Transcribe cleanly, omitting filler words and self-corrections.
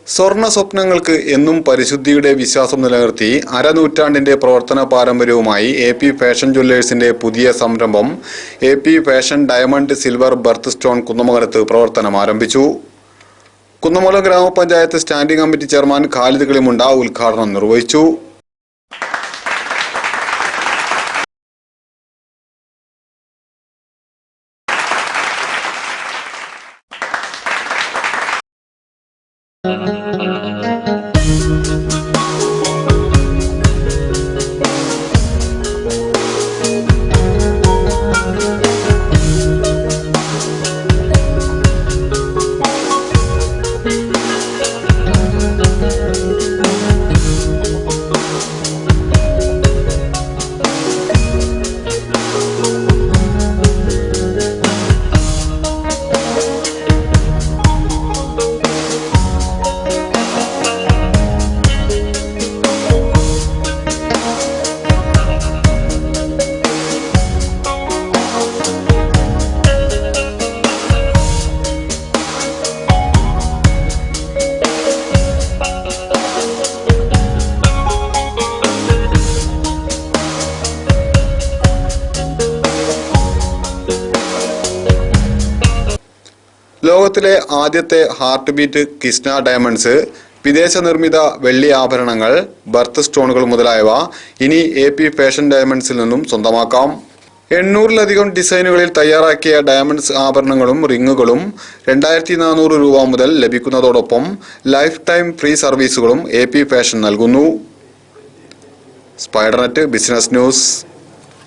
സ്വർണ്ണ സ്വപ്നങ്ങൾക്ക് എന്നും പരിശുദ്ധിയുടെ വിശ്വാസം നിലനിർത്തി അരനൂറ്റാണ്ടിന്റെ പ്രവർത്തന പാരമ്പര്യവുമായി എ.പി. ഫാഷൻ ജ്വല്ലേഴ്സിന്റെ പുതിയ സംരംഭം A P. Fashion diamond silver birth stone കുന്നമംഗലത്ത് പ്രവർത്തനം ആരംഭിച്ചു. കുന്നമംഗലം ഗ്രാമപഞ്ചായത്ത് standing committee chairman Khalid Kilimunda ഉദ്ഘാടനം നിർവഹിച്ചു. ലോകത്തിലെ ആദ്യത്തെ ഹാർട്ട് ബീറ്റ് കിസ്ന ഡയമണ്ട്സ്, വിദേശ നിർമ്മിത വെള്ളി ആഭരണങ്ങൾ, ബർത്ത് സ്റ്റോണുകൾ മുതലായവ ഇനി എ.പി. ഫാഷൻ ഡയമണ്ട്സിൽ നിന്നും സ്വന്തമാക്കാം. 800-ലധികം ഡിസൈനുകളിൽ തയ്യാറാക്കിയ ഡയമണ്ട്സ് ആഭരണങ്ങളും റിങ്ങുകളും 2400 രൂപ മുതൽ ലഭിക്കുന്നതോടൊപ്പം ലൈഫ് ടൈം ഫ്രീ സർവീസുകളും എ.പി. ഫാഷൻ നൽകുന്നു. സ്പൈഡർനെറ്റ് ബിസിനസ് ന്യൂസ്.